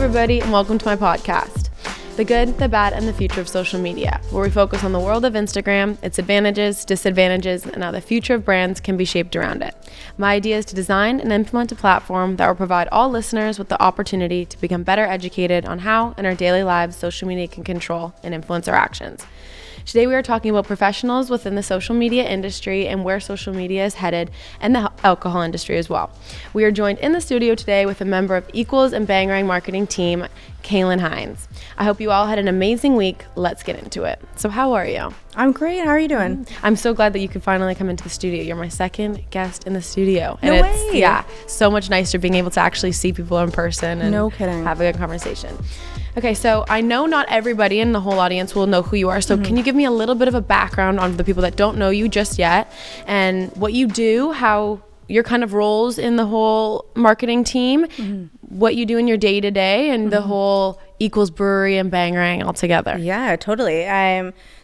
everybody, and welcome to my podcast, The Good, the Bad, and the Future of Social Media, where we focus on the world of Instagram, its advantages, disadvantages, and how the future of brands can be shaped around it. My idea is to design and implement a platform that will provide all listeners with the opportunity to become better educated on how, in our daily lives, social media can control and influence our actions. Today we are talking about professionals within the social media industry and where social media is headed, and the alcohol industry as well. We are joined in the studio today with a member of Equals and Bangarang marketing team, Kaylyn Hynes. I hope you all had an amazing week. Let's get into it. So how are you? I'm great. How are you doing? I'm so glad that you could finally come into the studio. You're my second guest in the studio. No and way. Yeah, so much nicer being able to actually see people in person and no kidding. Have a good conversation. Okay, so I know not everybody in the whole audience will know who you are. So can you give me a little bit of a background on the people that don't know you just yet, and what you do, how your kind of roles in the whole marketing team, what you do in your day to day, and the whole Equals Brewery and Bangarang all together? Yeah, totally.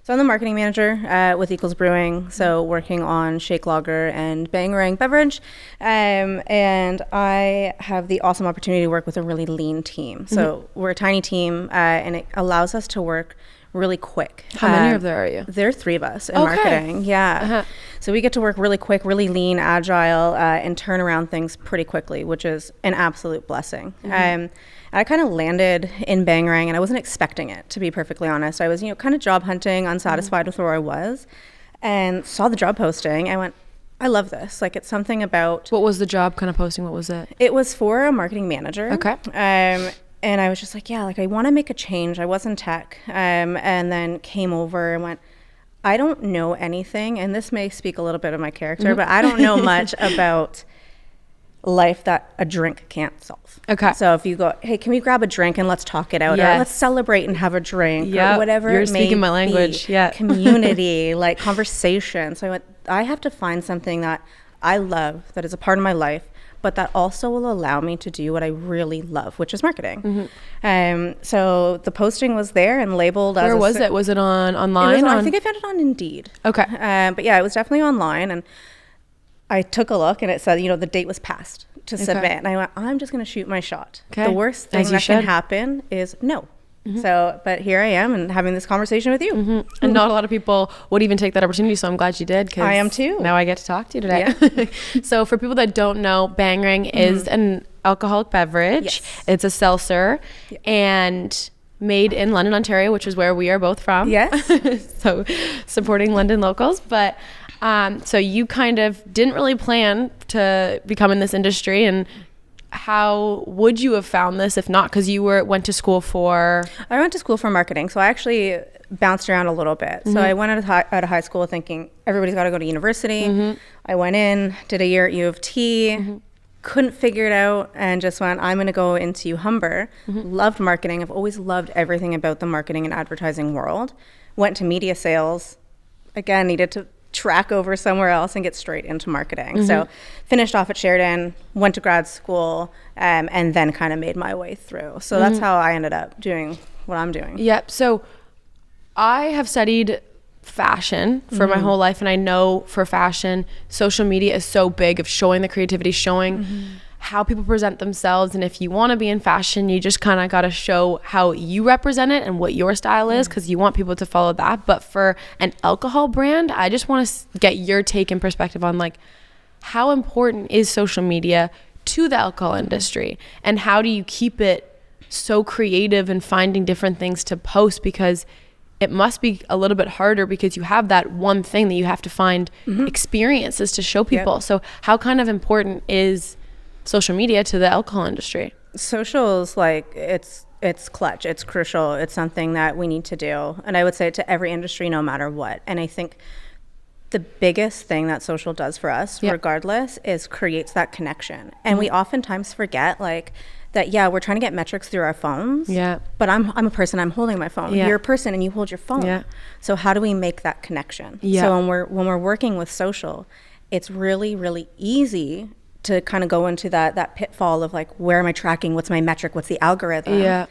So I'm the marketing manager with Equals Brewing, so working on Shake Lager and Bangarang beverage, and I have the awesome opportunity to work with a really lean team. So we're a tiny team, and it allows us to work really quick. How many of there are you? There are 3 of us in marketing. Yeah. So we get to work really quick, really lean, agile, and turn around things pretty quickly, which is an absolute blessing. I kind of landed in Bangarang, and I wasn't expecting it, to be perfectly honest. I was, kind of job hunting, unsatisfied with where I was, and saw the job posting. I went, I love this. Like, it's something about... What was the job kind of posting? What was it? It was for a marketing manager. Okay. And I was just like, yeah, like I want to make a change. I was in tech, and then came over and went, I don't know anything, and this may speak a little bit of my character, but I don't know much about life that a drink can't solve. Okay. So if you go, hey, can we grab a drink and let's talk it out, or let's celebrate and have a drink, or whatever You're it may speaking my language. be, Yeah. community, like conversation. So I went, I have to find something that I love, that is a part of my life, but that also will allow me to do what I really love, which is marketing. So the posting was there and labeled as... Where was it? Was it online? It was I think I found it on Indeed. Okay. But yeah, it was definitely online, and I took a look and it said, the date was passed to submit. And I went, I'm just going to shoot my shot. Okay. The worst thing that can happen is no. So, but here I am and having this conversation with you. And not a lot of people would even take that opportunity, so I'm glad you did. 'Cause I am too. Now I get to talk to you today. Yeah. So for people that don't know, Bangarang is an alcoholic beverage. Yes. It's a seltzer and made in London, Ontario, which is where we are both from. Yes. So supporting London locals. But so you kind of didn't really plan to become in this industry, and how would you have found this if not? Because you went to school for... I went to school for marketing, so I actually bounced around a little bit. So I went out of high school thinking everybody's got to go to university. I went in, did a year at U of T, couldn't figure it out, and just went, I'm going to go into Humber. Loved marketing. I've always loved everything about the marketing and advertising world. Went to media sales. Again, needed to track over somewhere else and get straight into marketing. So finished off at Sheridan, went to grad school, and then kind of made my way through. So that's how I ended up doing what I'm doing. Yep. So I have studied fashion for my whole life, and I know for fashion, social media is so big of showing the creativity, showing how people present themselves. And if you want to be in fashion, you just kind of got to show how you represent it and what your style is, because you want people to follow that. But for an alcohol brand, I just want to get your take and perspective on, like, how important is social media to the alcohol industry, and how do you keep it so creative and finding different things to post, because it must be a little bit harder because you have that one thing that you have to find experiences to show people. So how kind of important is social media to the alcohol industry? Socials, like, it's clutch, it's crucial, it's something that we need to do, and I would say to every industry, no matter what. And I think the biggest thing that social does for us, regardless, is creates that connection. And we oftentimes forget, like, that, we're trying to get metrics through our phones, but I'm a person, I'm holding my phone. You're a person and you hold your phone. So how do we make that connection? So when we're working with social, it's really, really easy to kind of go into that pitfall of, like, where am I tracking? What's my metric? What's the algorithm?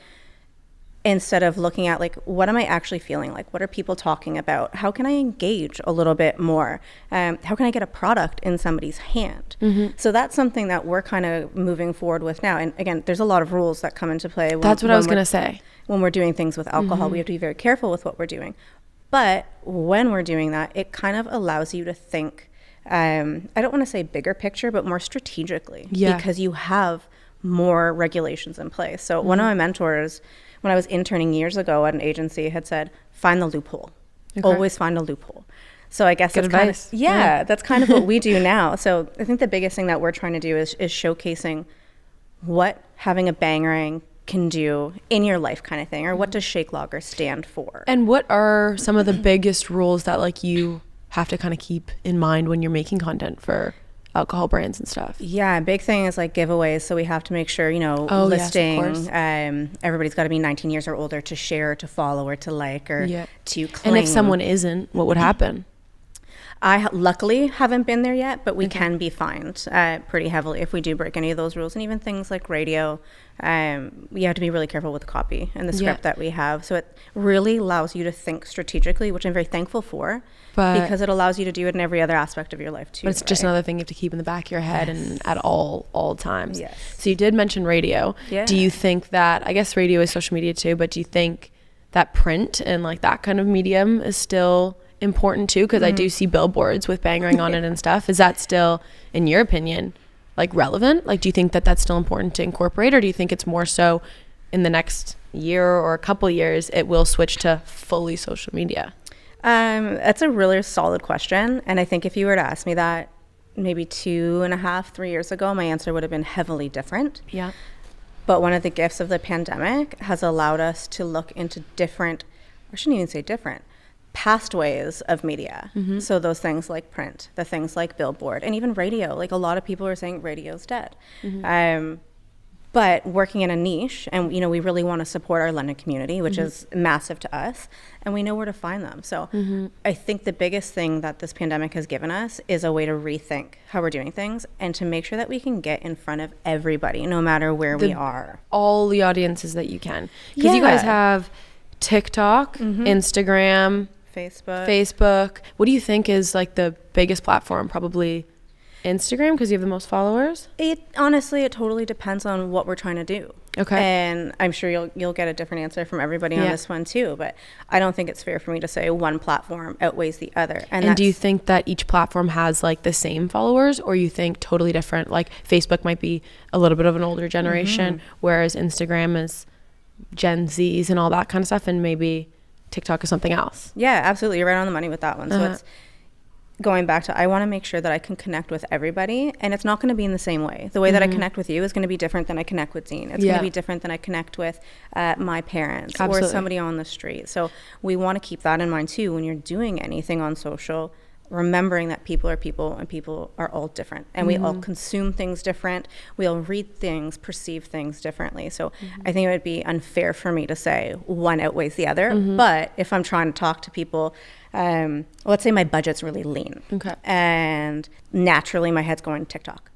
instead of looking at like, what am I actually feeling like? What are people talking about? How can I engage a little bit more? How can I get a product in somebody's hand? So that's something that we're kind of moving forward with now. And again, there's a lot of rules that come into play. That's what I was going to say. When we're doing things with alcohol, we have to be very careful with what we're doing. But when we're doing that, it kind of allows you to think, I don't want to say bigger picture, but more strategically, because you have more regulations in place. So one of my mentors, when I was interning years ago at an agency, had said, find the loophole. Always find a loophole. So I guess good advice. That's kind of what we do now. So I think the biggest thing that we're trying to do is showcasing what having a bangerang can do in your life, kind of thing, or what does Shake Lager stand for. And what are some of the biggest rules that like you have to kind of keep in mind when you're making content for alcohol brands and stuff? Yeah, big thing is like giveaways. So we have to make sure, listing, everybody's got to be 19 years or older to share, to follow, or to like, or to claim. And if someone isn't, what would happen? I luckily haven't been there yet, but we can be fined pretty heavily if we do break any of those rules. And even things like radio, you have to be really careful with the copy and the script that we have. So it really allows you to think strategically, which I'm very thankful for, because it allows you to do it in every other aspect of your life too. But it's just another thing you have to keep in the back of your head and at all times. Yes. So you did mention radio. Yeah. Do you think that, I guess radio is social media too, but do you think that print and like that kind of medium is still important too? Because I do see billboards with bangerang on it and stuff. Is that still, in your opinion, like relevant? Like, do you think that that's still important to incorporate, or do you think it's more so in the next year or a couple years it will switch to fully social media? That's a really solid question. And I think if you were to ask me that maybe 2.5, 3 years ago, my answer would have been heavily different. Yeah. But one of the gifts of the pandemic has allowed us to look into different, I shouldn't even say different, past ways of media. So those things like print, the things like billboard, and even radio. Like a lot of people are saying radio's dead. But working in a niche, and we really want to support our London community, which is massive to us, and we know where to find them. So I think the biggest thing that this pandemic has given us is a way to rethink how we're doing things and to make sure that we can get in front of everybody, no matter where we are. All the audiences that you can. Because you guys have TikTok, Instagram, Facebook. What do you think is like the biggest platform? Probably Instagram, because you have the most followers? Honestly, it totally depends on what we're trying to do. Okay. And I'm sure you'll get a different answer from everybody on this one too, but I don't think it's fair for me to say one platform outweighs the other. And do you think that each platform has like the same followers, or you think totally different? Like Facebook might be a little bit of an older generation, whereas Instagram is Gen Zs and all that kind of stuff, and maybe TikTok is something else. Yeah, absolutely. You're right on the money with that one. So it's going back to, I want to make sure that I can connect with everybody, and it's not going to be in the same way. The way that I connect with you is going to be different than I connect with Dean. It's going to be different than I connect with my parents or somebody on the street. So we want to keep that in mind too when you're doing anything on social, remembering that people are people and people are all different, and we all consume things different. We all read things, perceive things differently. So I think it would be unfair for me to say one outweighs the other. But if I'm trying to talk to people, let's say my budget's really lean, and naturally my head's going to TikTok.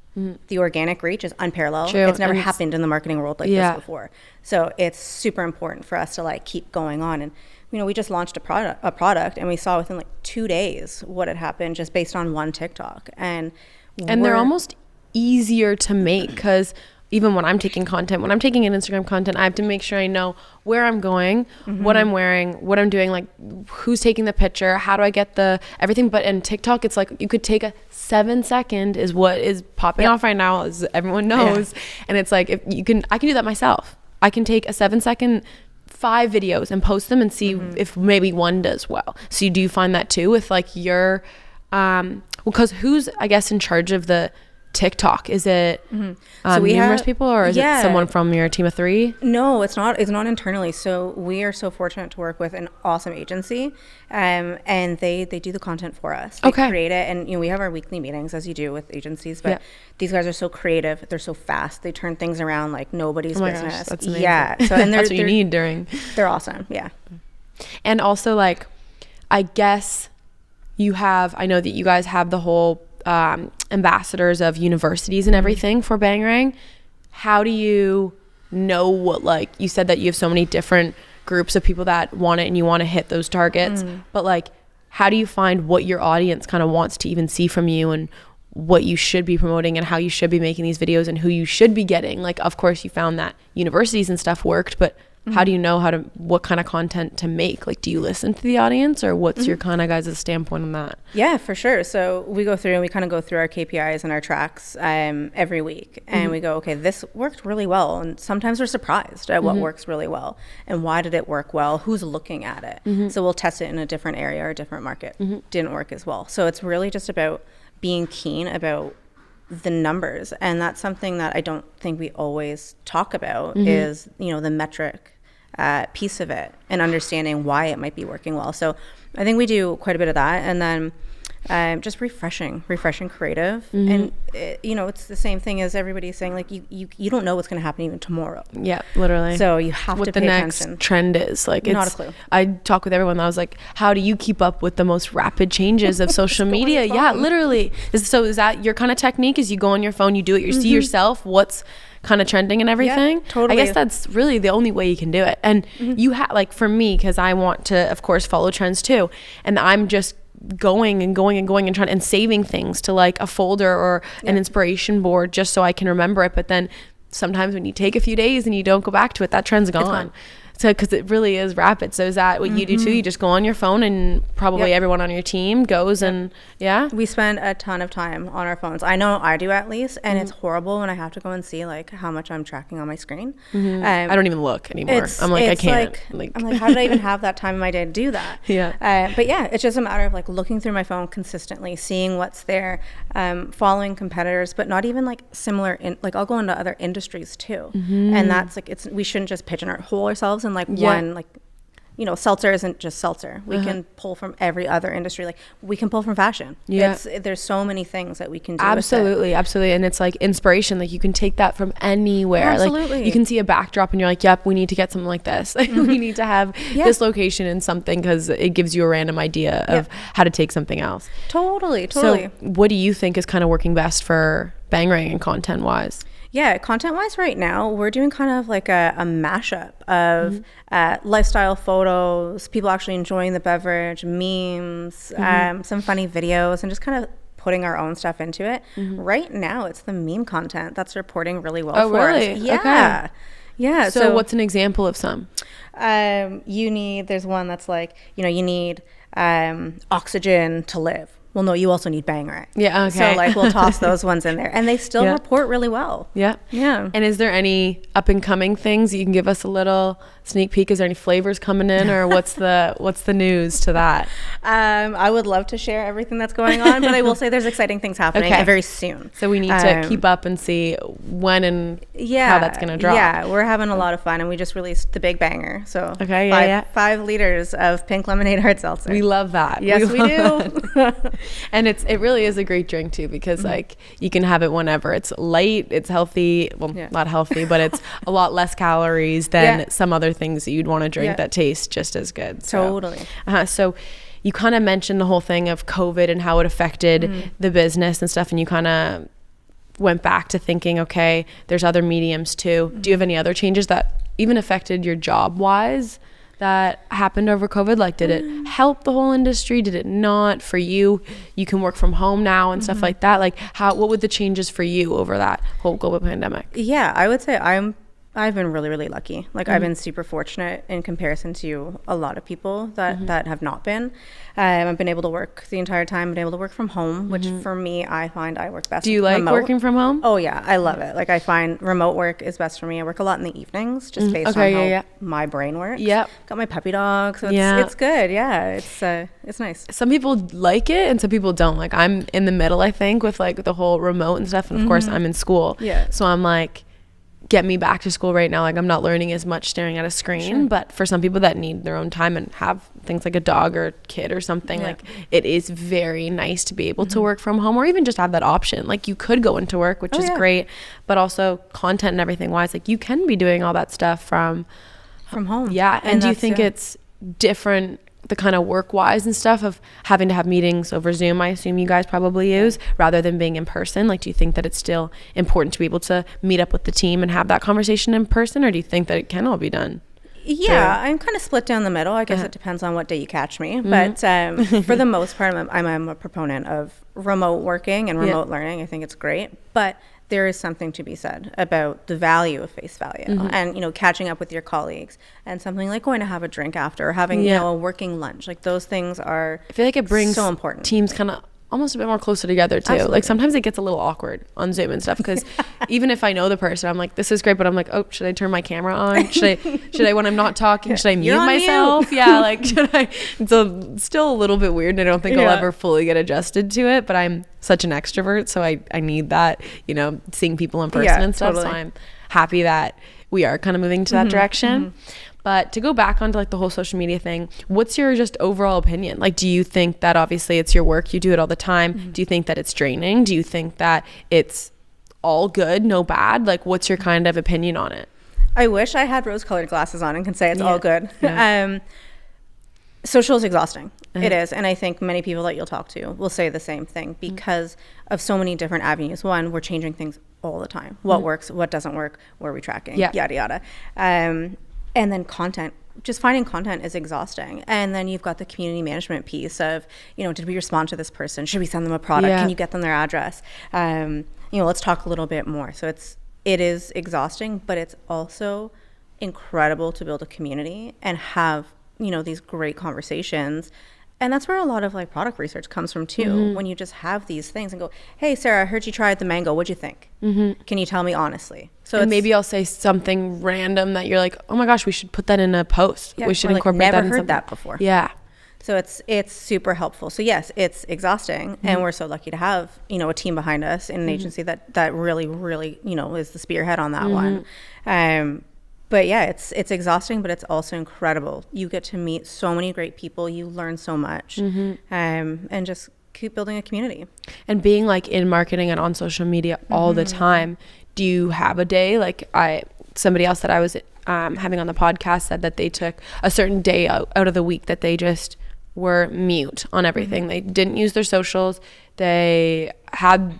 The organic reach is unparalleled. True. It's never happened in the marketing world like this before. So it's super important for us to like keep going on. And we just launched a product, and we saw within like 2 days what had happened just based on one TikTok. And they're almost easier to make, because even when I'm taking content, when I'm taking an Instagram content, I have to make sure I know where I'm going, what I'm wearing, what I'm doing, like who's taking the picture, how do I get the everything. But in TikTok, it's like you could take a 7-second is what is popping off right now, as everyone knows. And it's like, I can do that myself. I can take a 7-second 5 videos and post them and see if maybe one does well. So do you find that too with like your because who's, I guess, in charge of the TikTok? Is it so we numerous have, people, or is it someone from your team of 3? No, it's not internally. So we are so fortunate to work with an awesome agency, and they do the content for us. They create it, and we have our weekly meetings, as you do with agencies, but these guys are so creative, they're so fast, they turn things around like nobody's business. Gosh, that's amazing. So and that's what you need during. They're awesome. And also, like, I guess I know that you guys have the whole ambassadors of universities and everything for bangerang. How do you know what, like, you said that you have so many different groups of people that want it and you want to hit those targets. But like, how do you find what your audience kind of wants to even see from you, and what you should be promoting and how you should be making these videos and who you should be getting? Like, of course you found that universities and stuff worked, but how do you know what kind of content to make? Like, do you listen to the audience, or what's your kind of guys' standpoint on that? Yeah, for sure. So we go through and we kind of go through our KPIs and our tracks every week, and we go, okay, this worked really well. And sometimes we're surprised at what works really well, and why did it work well? Who's looking at it? So we'll test it in a different area or a different market. Didn't work as well. So it's really just about being keen about the numbers. And that's something that I don't think we always talk about is, you know, the metric piece of it, and understanding why it might be working well. So I think we do quite a bit of that, and then just refreshing creative. And you know, it's the same thing as everybody's saying, like you don't know what's going to happen even tomorrow. Yeah, literally. So you have to pay attention. What the next trend is, like, not a clue. I talk with everyone. I was like, how do you keep up with the most rapid changes of social media? Yeah, literally. So is that your kind of technique? Is you go on your phone, you do it, you see yourself what's kind of trending and everything? Yeah, totally. I guess that's really the only way you can do it. And you have, like, for me, because I want to, of course, follow trends too, and I'm just going and trying and saving things to like a folder or an inspiration board just so I can remember it. But then sometimes when you take a few days and you don't go back to it, that trend's gone. So because it really is rapid. So is that what you do too? You just go on your phone, and probably everyone on your team goes and we spend a ton of time on our phones. I know I do, at least, and it's horrible when I have to go and see like how much I'm tracking on my screen. I don't even look anymore. I'm like, I can't. I'm like, how did I even have that time in my day to do that? But yeah, it's just a matter of like looking through my phone consistently, seeing what's there, following competitors, but not even like similar. Like I'll go into other industries too, and that's like we shouldn't just pigeonhole ourselves. And like one, like, you know, seltzer isn't just seltzer. We can pull from every other industry. Like we can pull from fashion. There's so many things that we can do. Absolutely. And it's like inspiration. Like you can take that from anywhere. Absolutely. Like you can see a backdrop and you're like, yep, we need to get something like this. Like we need to have this location in something, because it gives you a random idea of how to take something else. Totally. So what do you think is kind of working best for Bangarang and content wise? Yeah, content-wise right now, we're doing kind of like a mashup of lifestyle photos, people actually enjoying the beverage, memes, some funny videos, and just kind of putting our own stuff into it. Right now, it's the meme content that's reporting really well for us. Yeah. Okay. Yeah. So what's an example of some? There's one that's like, you know, you need oxygen to live. Well, no, you also need Bangarang. Yeah, okay. So, like, we'll toss those ones in there. And they still report really well. Yeah. Yeah. And is there any up-and-coming things you can give us a little sneak peek? Is there any flavors coming in, or what's the news to that? I would love to share everything that's going on, but I will say there's exciting things happening very soon. So we need to keep up and see when and how that's going to drop. Yeah, we're having a lot of fun, and we just released the big banger. So 5 liters of pink lemonade hard seltzer. We love that. Yes, we do. And it really is a great drink too, because like you can have it whenever. It's light, it's healthy. Well, not healthy, but it's a lot less calories than some other things that you'd want to drink that taste just as good. Totally. So you kind of mentioned the whole thing of COVID and how it affected the business and stuff, and you kind of went back to thinking, okay, there's other mediums too. Do you have any other changes that even affected your job wise that happened over COVID? Like, did it help the whole industry? Did it not? For you can work from home now and stuff like that. Like, what would the changes for you over that whole global pandemic? Yeah, I would say I've been really, really lucky. Like I've been super fortunate in comparison to a lot of people that have not been. I've been able to work the entire time, been able to work from home, which for me, I find I work best. Do you like working from home? Oh yeah, I love it. Like I find remote work is best for me. I work a lot in the evenings, just based on how my brain works. Yep. Got my puppy dog, so it's good. Yeah, it's nice. Some people like it and some people don't. Like I'm in the middle, I think, with like the whole remote and stuff. And of course I'm in school. Yeah. So I'm like, get me back to school right now. Like I'm not learning as much staring at a screen, but for some people that need their own time and have things like a dog or a kid or something, like it is very nice to be able to work from home, or even just have that option. Like you could go into work, which is great, but also content and everything wise, like you can be doing all that stuff from home. Yeah. And do you think it's different, the kind of work wise and stuff of having to have meetings over Zoom, I assume you guys probably use, rather than being in person? Like, do you think that it's still important to be able to meet up with the team and have that conversation in person, or do you think that it can all be done? Yeah, I'm kind of split down the middle. I guess it depends on what day you catch me. But for the most part, I'm a proponent of remote working and remote learning. I think it's great. But there is something to be said about the value of face value and, you know, catching up with your colleagues and something like going to have a drink after or having, you know, a working lunch. Like those things are I feel like it brings so important. Teams kind of almost a bit more closer together too. Absolutely. Like sometimes it gets a little awkward on Zoom and stuff because even if I know the person, I'm like, this is great, but I'm like, oh, should I turn my camera on? Should I when I'm not talking, should I mute myself? Yeah, like should I? It's still a little bit weird, and I don't think I'll ever fully get adjusted to it. But I'm such an extrovert, so I need that, you know, seeing people in person and stuff. Totally. So I'm happy that we are kind of moving to that direction. But to go back onto like the whole social media thing, what's your just overall opinion? Like, do you think that obviously it's your work, you do it all the time? Do you think that it's draining? Do you think that it's all good, no bad? Like, what's your kind of opinion on it? I wish I had rose-colored glasses on and can say it's all good. Social is exhausting. It is. And I think many people that you'll talk to will say the same thing because of so many different avenues. One, we're changing things all the time. What works, what doesn't work, where are we tracking, yada, yada. And then content, just finding content is exhausting. And then you've got the community management piece of, you know, did we respond to this person? Should we send them a product? Can you get them their address? You know, let's talk a little bit more. So it is exhausting, but it's also incredible to build a community and have, you know, these great conversations. And that's where a lot of like product research comes from too. When you just have these things and go, hey, Sarah, I heard you tried the mango. What'd you think? Can you tell me honestly? So and maybe I'll say something random that you're like, oh my gosh, we should put that in a post. We should incorporate that in something. Never heard that before. Yeah. So it's super helpful. So yes, it's exhausting, and we're so lucky to have, you know, a team behind us in an agency that really, you know, is the spearhead on that one. But yeah, it's exhausting, but it's also incredible. You get to meet so many great people. You learn so much, and just keep building a community. And being like in marketing and on social media all the time, do you have a day? Like somebody else that I was having on the podcast said that they took a certain day out of the week that they just were mute on everything. They didn't use their socials. They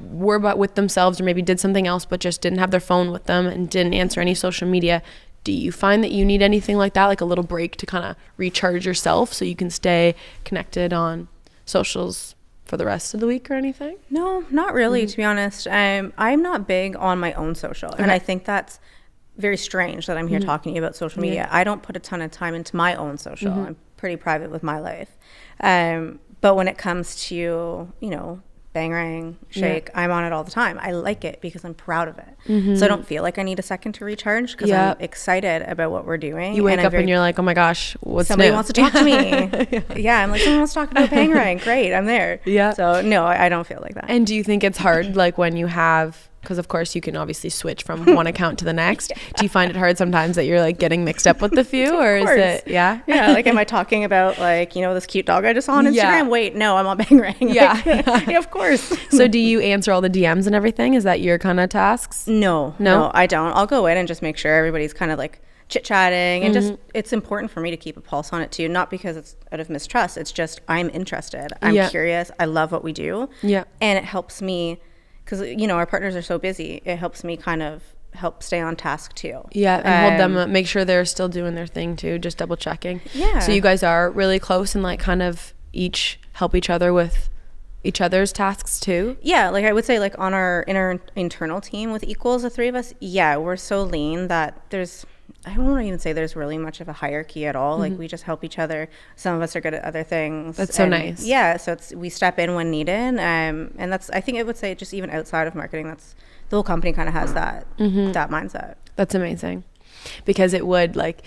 were but with themselves or maybe did something else, but just didn't have their phone with them and didn't answer any social media. Do you find that you need anything like that, like a little break to kind of recharge yourself so you can stay connected on socials for the rest of the week or anything? No, not really, to be honest. I'm not big on my own social. And I think that's very strange that I'm here talking to you about social media. I don't put a ton of time into my own social. I'm pretty private with my life. But when it comes to, you know, Bangarang, Shake, I'm on it all the time. I like it because I'm proud of it. So I don't feel like I need a second to recharge because I'm excited about what we're doing. You wake up and you're like, oh my gosh, what's somebody new? wants to talk to me. I'm like, someone wants to talk about Bangarang. Great, I'm there. So no, I don't feel like that. And do you think it's hard, like when you have, because of course you can obviously switch from one account to the next. Do you find it hard sometimes that you're like getting mixed up with the few, or is it, like, am I talking about like, you know, this cute dog I just saw on Instagram? Wait, no, I'm on Bangarang. Yeah, of course. So do you answer all the DMs and everything? Is that your kind of tasks? No, I don't. I'll go in and just make sure everybody's kind of like chit-chatting and just, it's important for me to keep a pulse on it too, not because it's out of mistrust. It's just I'm interested. I'm curious. I love what we do. And it helps me because, you know, our partners are so busy. It helps me kind of help stay on task too. And hold them, make sure they're still doing their thing too, just double checking. So you guys are really close and like kind of each help each other with each other's tasks too? Like I would say like on our internal team with equals, the three of us, we're so lean that I don't want to even say there's really much of a hierarchy at all. Like we just help each other. Some of us are good at other things. That's so nice. So we step in when needed. And that's, I think I would say just even outside of marketing, that's the whole company kind of has that that mindset. That's amazing. Because it would, like,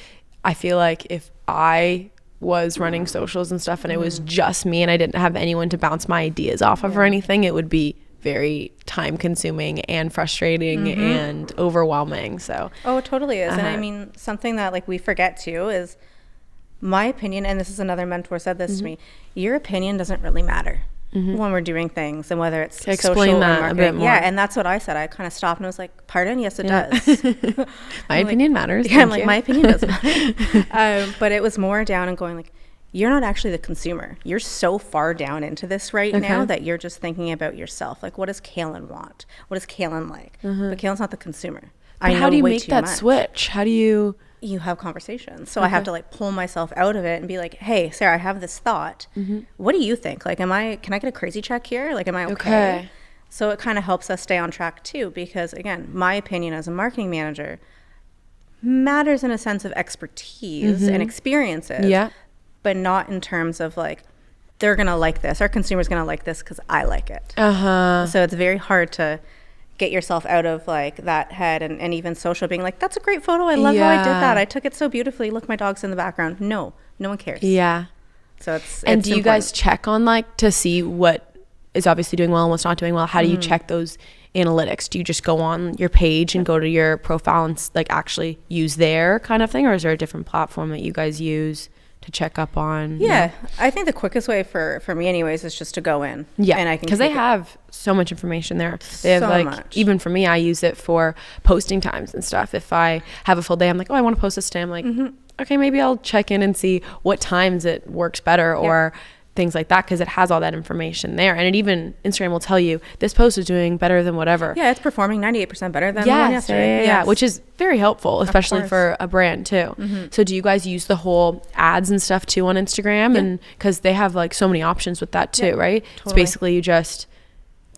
I feel like if I was running socials and stuff and it was just me and I didn't have anyone to bounce my ideas off of or anything, it would be very time consuming and frustrating and overwhelming. So it totally is. And I mean, something that like we forget too is my opinion, and this is another mentor said this to me, your opinion doesn't really matter when we're doing things, and whether it's explain social that or marketing. a bit more. And that's what I said. I kind of stopped and was like, pardon? Yes, it does. My opinion matters. I'm like, my opinion does matter. But it was more down and going like, you're not actually the consumer. You're so far down into this right now that you're just thinking about yourself. Like, what does Kaylyn want? What does Kaylyn like? But Kaylyn's not the consumer. But how do you make that switch? How do you you have conversations. So I have to like pull myself out of it and be like, hey, Sarah, I have this thought. What do you think? Like, can I get a crazy check here? Like, am I okay? So it kind of helps us stay on track too, because again, my opinion as a marketing manager matters in a sense of expertise and experiences, but not in terms of like, they're going to like this. Our consumer's going to like this because I like it. So it's very hard to get yourself out of like that head, and even social being like, that's a great photo. I love how I did that. I took it so beautifully. Look, my dog's in the background. No one cares. So it's do you important. guys check on like to see what is obviously doing well and what's not doing well? How do you check those analytics? Do you just go on your page and go to your profile and like actually use their kind of thing, or is there a different platform that you guys use to check up on? I think the quickest way for me anyways is just to go in, and I can, because they have so much information there. They have like much. Even for me, I use it for posting times and stuff. If I have a full day, I'm like, oh, I want to post this today. I'm like, okay, maybe I'll check in and see what times it works better, or things like that, because it has all that information there. And it even, Instagram will tell you this post is doing better than whatever. It's performing 98% better than the one yesterday. Which is very helpful, especially for a brand too. So do you guys use the whole ads and stuff too on Instagram? And because they have like so many options with that too, right? Totally. It's basically you just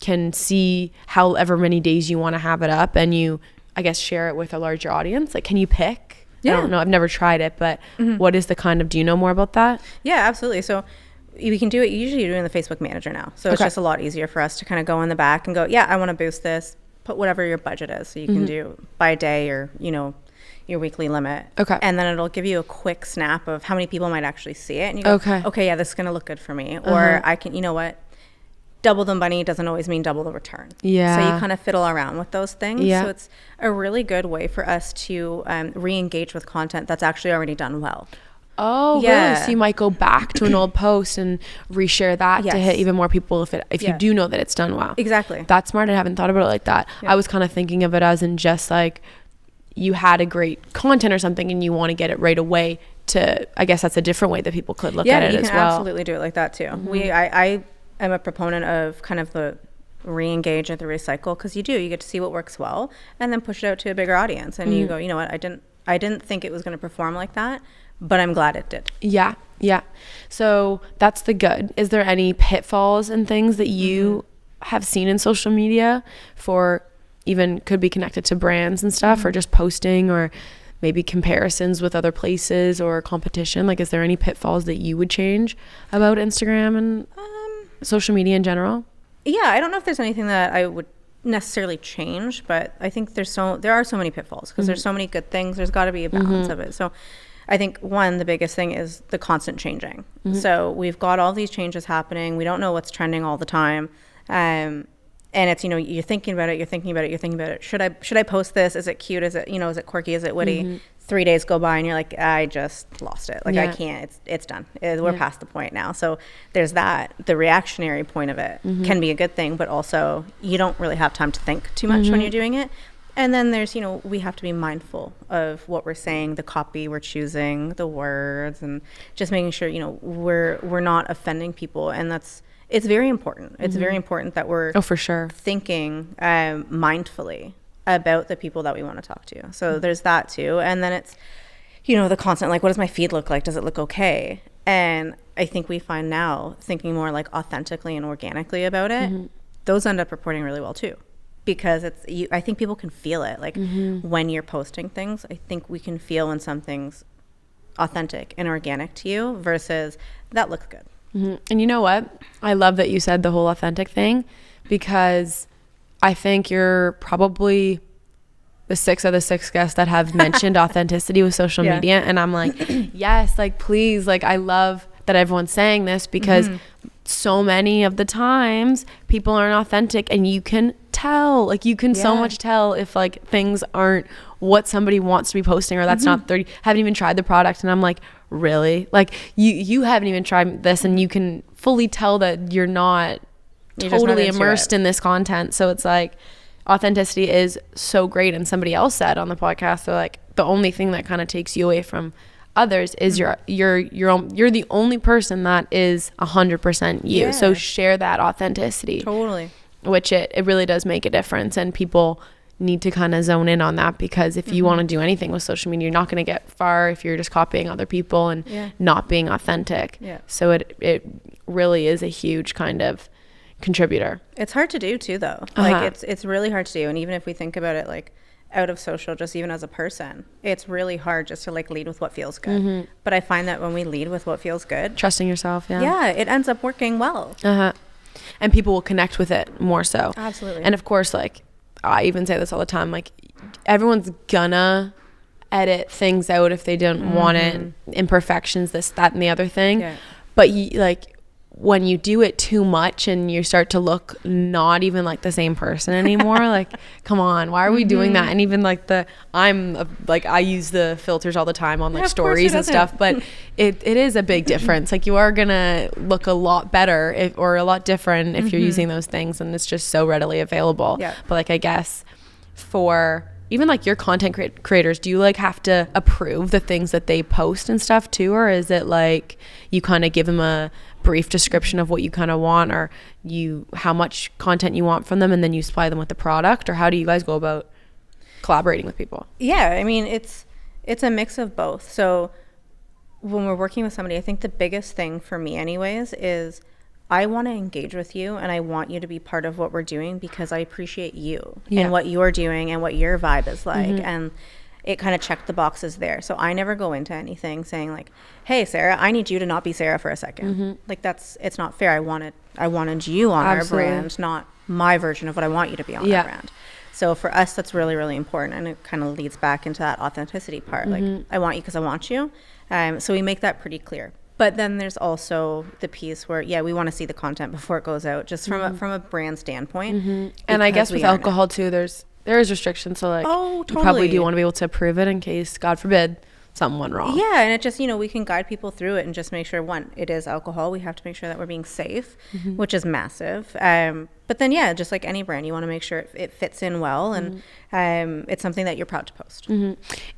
can see however many days you want to have it up, and you, I guess, share it with a larger audience. Like, can you pick? I don't know, I've never tried it, but what is the kind of, do you know more about that? Absolutely. So we can do it, usually you do it in the Facebook Manager now. So it's just a lot easier for us to kind of go in the back and go, I want to boost this, put whatever your budget is. So you can do by day, or, your weekly limit. And then it'll give you a quick snap of how many people might actually see it. And you go, okay, this is going to look good for me. Or I can, double the money doesn't always mean double the return. So you kind of fiddle around with those things. So it's a really good way for us to re-engage with content that's actually already done well. Oh, really? So you might go back to an old post and reshare that to hit even more people if you do know that it's done well. Exactly. That's smart. I haven't thought about it like that. I was kind of thinking of it as in just like you had a great content or something and you want to get it right away to, I guess that's a different way that people could look at it as well. Yeah, you can absolutely do it like that too. I am a proponent of kind of the re-engage and the recycle, because you get to see what works well and then push it out to a bigger audience. And you go, you know what, I didn't think it was going to perform like that, but I'm glad it did. Yeah. So that's the good. Is there any pitfalls and things that you have seen in social media for, even could be connected to brands and stuff, or just posting, or maybe comparisons with other places or competition? Like, is there any pitfalls that you would change about Instagram and social media in general? I don't know if there's anything that I would necessarily change, but I think there are so many pitfalls, because there's so many good things. There's got to be a balance of it. So I think the biggest thing is the constant changing. So we've got all these changes happening. We don't know what's trending all the time. And it's, you're thinking about it. Should I post this? Is it cute? Is it, is it quirky? Is it witty? 3 days go by and you're like, I just lost it. Like, I can't, it's done. We're past the point now. So there's that. The reactionary point of it can be a good thing, but also you don't really have time to think too much when you're doing it. And then there's, we have to be mindful of what we're saying, the copy we're choosing, the words, and just making sure, we're not offending people. And it's very important. It's very important that we're for sure thinking mindfully about the people that we want to talk to. So there's that too. And then it's, the constant, like, what does my feed look like? Does it look okay? And I think we find now, thinking more like authentically and organically about it, those end up reporting really well too. Because I think people can feel it. Like when you're posting things, I think we can feel when something's authentic and organic to you versus that looks good. And you know what? I love that you said the whole authentic thing, because I think you're probably the 6 of the 6 guests that have mentioned authenticity with social media. And I'm like, yes, like, please, like, I love that everyone's saying this, because so many of the times people aren't authentic, and you can tell, like, you can so much tell if like things aren't what somebody wants to be posting, or that's not 30, haven't even tried the product. And I'm like, really? Like, you haven't even tried this, and you can fully tell that you're not totally immersed in this content. So it's like, authenticity is so great. And somebody else said on the podcast, they're like, the only thing that kind of takes you away from others is you're the only person that is 100% you. So share that authenticity. Totally. Which it really does make a difference, and people need to kind of zone in on that, because if you want to do anything with social media, you're not going to get far if you're just copying other people and not being authentic. So it really is a huge kind of contributor. It's hard to do too, though. Like it's really hard to do. And even if we think about it, like out of social, just even as a person, it's really hard just to like lead with what feels good. But I find that when we lead with what feels good, trusting yourself, it ends up working well. And people will connect with it more so. Absolutely. And of course, like I even say this all the time, like everyone's gonna edit things out if they don't want it, imperfections, this, that, and the other thing. But like when you do it too much and you start to look not even like the same person anymore, like come on, why are we doing that? And even like I use the filters all the time on like stories and stuff, but it is a big difference. Like you are gonna look a lot better or a lot different if you're using those things, and it's just so readily available. But like I guess for even like your content creators, do you like have to approve the things that they post and stuff too, or is it like you kind of give them a brief description of what you kind of want, or how much content you want from them, and then you supply them with the product? Or how do you guys go about collaborating with people? I mean, it's a mix of both. So when we're working with somebody, I think the biggest thing for me anyways is I want to engage with you, and I want you to be part of what we're doing because I appreciate you and what you're doing and what your vibe is like. And it kind of checked the boxes there. So I never go into anything saying like, hey, Sarah, I need you to not be Sarah for a second. Like it's not fair. I wanted you on our brand, not my version of what I want you to be on our brand. So for us, that's really, really important. And it kind of leads back into that authenticity part. Like I want you because I want you. So we make that pretty clear. But then there's also the piece where, we want to see the content before it goes out, just from a brand standpoint. And I guess with alcohol too, there is restrictions. So like, you probably do want to be able to approve it in case, God forbid, something went wrong. And it just, we can guide people through it and just make sure, one, it is alcohol. We have to make sure that we're being safe, which is massive. But then, just like any brand, you want to make sure it fits in well, and it's something that you're proud to post.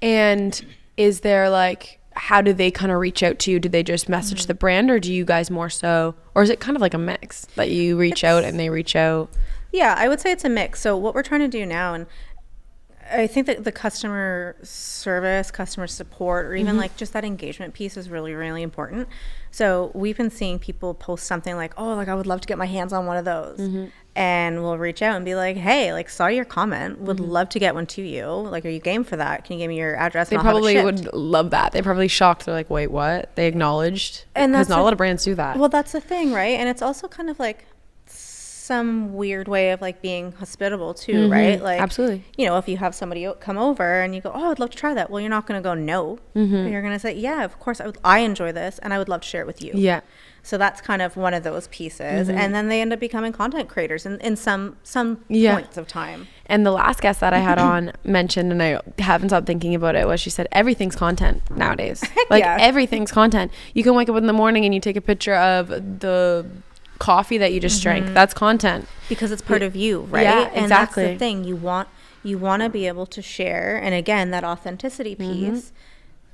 And is there like, how do they kind of reach out to you? Do they just message the brand, or do you guys more so, or is it kind of like a mix that you reach out and they reach out? I would say it's a mix. So what we're trying to do now, and I think that the customer service, customer support, or even like just that engagement piece is really, really important. So we've been seeing people post something like, oh, like I would love to get my hands on one of those. And we'll reach out and be like, hey, like saw your comment, would love to get one to you. Like, are you game for that? Can you give me your address? They probably would love that. They're probably shocked. They're like, wait, what? They acknowledged? And because not a lot of brands do that. Well, that's the thing, right? And it's also kind of like some weird way of like being hospitable too, right? Like, absolutely. If you have somebody come over and you go, oh, I'd love to try that. Well, you're not going to go no. You're going to say, yeah, of course, I enjoy this and I would love to share it with you. So that's kind of one of those pieces. And then they end up becoming content creators in some points of time. And the last guest that I had on mentioned, and I haven't stopped thinking about it, was she said everything's content nowadays. Everything's content. You can wake up in the morning and you take a picture of the coffee that you just drank. That's content because it's part of you, right? And that's the thing. You want to be able to share, and again, that authenticity piece.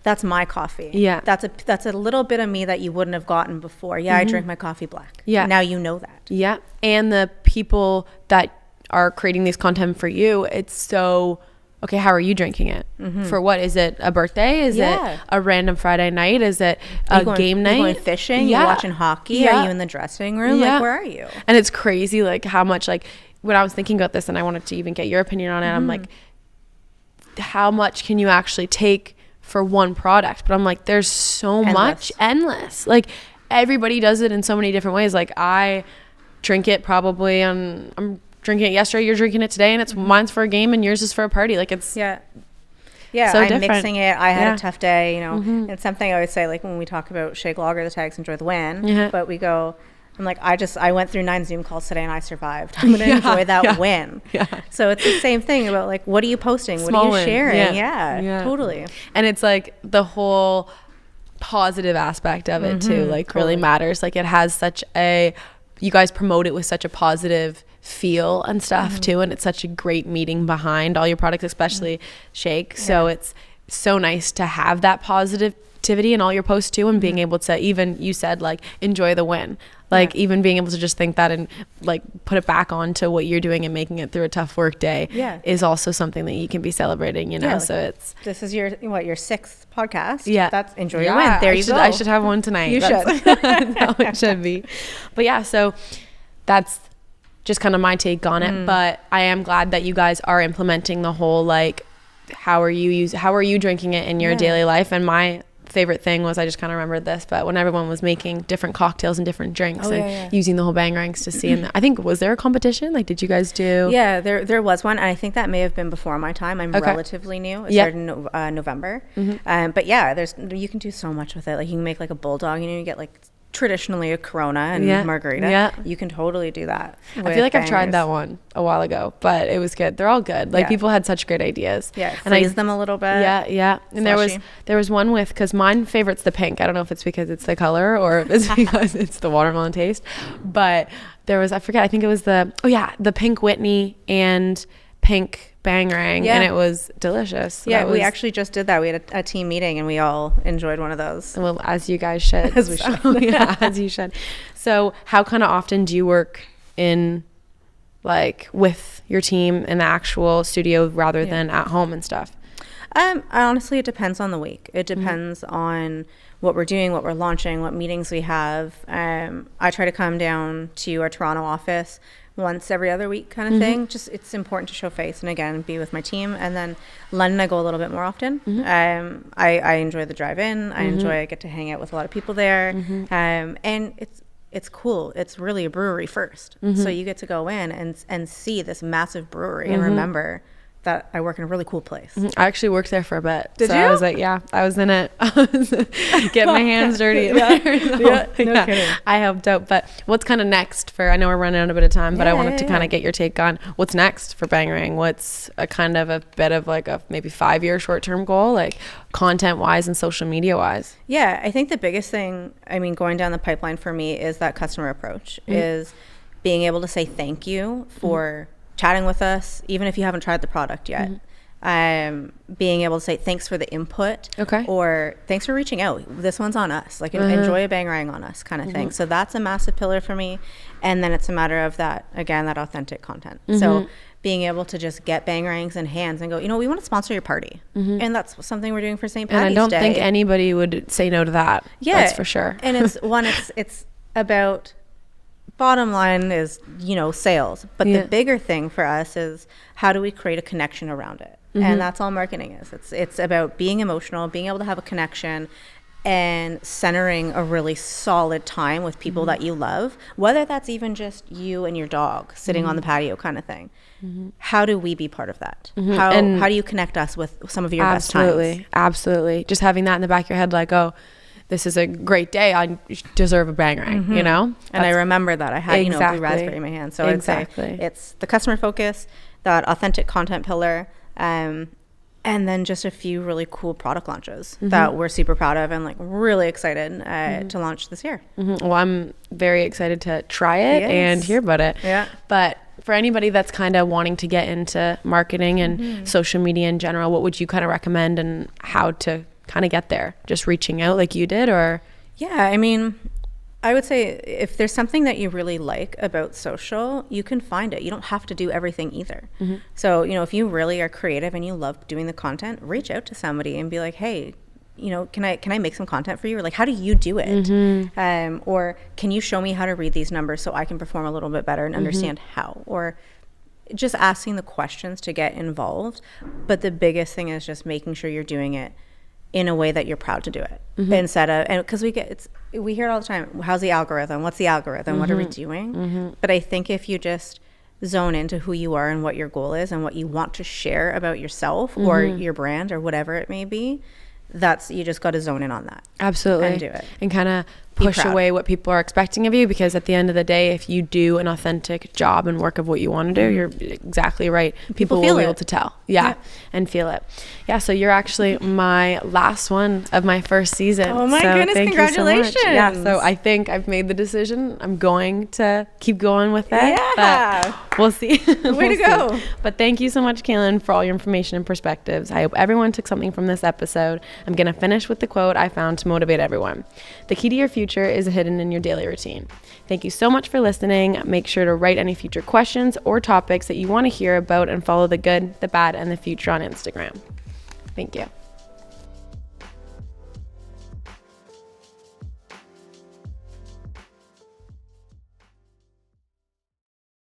That's my coffee. That's a little bit of me that you wouldn't have gotten before. I drink my coffee black. Now you know that. And the people that are creating these content for you, it's so okay, how are you drinking it? For what? Is it a birthday? Is it a random Friday night? Is it a game night? Are you going fishing? You're watching hockey? Are you in the dressing room? Like, where are you? And it's crazy, like, how much, like, when I was thinking about this and I wanted to even get your opinion on it, I'm like, how much can you actually take for one product? But I'm like, there's so much, endless. Like, everybody does it in so many different ways. Like, I drink it probably I'm drinking it yesterday, you're drinking it today, and it's mine's for a game and yours is for a party. Like, it's so I'm different. mixing it. I had a tough day, It's something I always say, like when we talk about shake lager, the tags enjoy the win, but we go, I'm like, I went through 9 Zoom calls today and I survived. I'm gonna enjoy that win. So it's the same thing about like, what are you posting? Small what are you sharing? Yeah, totally. And it's like the whole positive aspect of it too, like really matters. Like, it has such a, you guys promote it with such a positive feel and stuff too, and it's such a great meaning behind all your products, especially shake. So it's so nice to have that positivity in all your posts too, and being able to, even you said like, enjoy the win. Like even being able to just think that and like put it back onto what you're doing and making it through a tough work day is also something that you can be celebrating, you know. Like, so it's this is your 6th podcast. That's enjoy your win. There you go. I should have one tonight. You should. That's how it should be. But yeah, so that's just kind of my take on it. But I am glad that you guys are implementing the whole like how are you drinking it in your daily life. And my favorite thing was, I just kind of remembered this, but when everyone was making different cocktails and different drinks using the whole bang ranks to see, and I think, was there a competition? Like, did you guys do? Yeah, there was one, and I think that may have been before my time. I'm relatively new. It started in November. But yeah, you can do so much with it. Like, you can make like a bulldog, you get like traditionally a Corona and margarita. You can totally do that. I feel like I've tried that one a while ago, but it was good. They're all good. Like people had such great ideas. And freeze them a little bit. And there was one with, because mine favorite's the pink. I don't know if it's because it's the color or if it's because it's the watermelon taste, but there was, I forget, I think it was the pink Whitney and pink Bangarang, and it was delicious. We actually just did that. We had a team meeting and we all enjoyed one of those. Well, as you guys should. As we should. As you should. So how kind of often do you work in, like, with your team in the actual studio rather than at home and stuff? Honestly, it depends on the week. It depends on what we're doing, what we're launching, what meetings we have. I try to come down to our Toronto office once every other week kind of thing. Just, it's important to show face and again be with my team. And then London, I go a little bit more often. I enjoy the drive-in. I get to hang out with a lot of people there. And it's cool. It's really a brewery first. So you get to go in and see this massive brewery and remember that I work in a really cool place. I actually worked there for a bit. Did you? I was like, I was in it. Get my hands dirty. No kidding. I helped out. But what's kind of next for, I know we're running out a bit of time, but I wanted to kind of get your take on what's next for Bangarang. What's a kind of a bit of like a maybe 5-year short-term goal, like content-wise and social media-wise? Yeah, I think the biggest thing, I mean, going down the pipeline for me is that customer approach, is being able to say thank you for chatting with us, even if you haven't tried the product yet. Being able to say thanks for the input, or thanks for reaching out. This one's on us. Like enjoy a Bangarang on us, kind of thing. So that's a massive pillar for me. And then it's a matter of that authentic content. So being able to just get Bangarangs in hands and go, we want to sponsor your party, and that's something we're doing for St. Patty's Day. And I don't think anybody would say no to that. That's for sure. And it's about. Bottom line is, sales. But the bigger thing for us is how do we create a connection around it? And that's all marketing is. It's about being emotional, being able to have a connection, and centering a really solid time with people that you love, whether that's even just you and your dog sitting on the patio kind of thing. How do we be part of that? How do you connect us with some of your best times? Absolutely. Just having that in the back of your head, like, oh, this is a great day. I deserve a Bangarang, And I remember that. I had, blue raspberry in my hand. So I'd say it's the customer focus, that authentic content pillar, and then just a few really cool product launches that we're super proud of and like really excited to launch this year. Well, I'm very excited to try it and hear about it. But for anybody that's kind of wanting to get into marketing and social media in general, what would you kind of recommend and how to kind of get there? Just reaching out like you did, or? Yeah, I mean, I would say if there's something that you really like about social, you can find it. You don't have to do everything either. So, if you really are creative and you love doing the content, reach out to somebody and be like, hey, can I make some content for you? Or like, how do you do it? Or can you show me how to read these numbers so I can perform a little bit better and understand how? Or just asking the questions to get involved. But the biggest thing is just making sure you're doing it in a way that you're proud to do it, instead of, and because we hear it all the time, how's the algorithm, what's the algorithm, what are we doing? But I think if you just zone into who you are and what your goal is and what you want to share about yourself or your brand or whatever it may be, you just got to zone in on that. Absolutely. And do it. And kind of push away what people are expecting of you, because at the end of the day, if you do an authentic job and work of what you want to do, you're exactly right. People will be able to tell. And feel it. So you're actually my last one of my first season. Oh my goodness, congratulations. So I think I've made the decision. I'm going to keep going with it. But we'll see. Way to go. But thank you so much, Kaylyn, for all your information and perspectives. I hope everyone took something from this episode. I'm going to finish with the quote I found to motivate everyone. The key to your future future is hidden in your daily routine. Thank you so much for listening. Make sure to write any future questions or topics that you want to hear about and follow the good, the bad, and the future on Instagram. Thank you.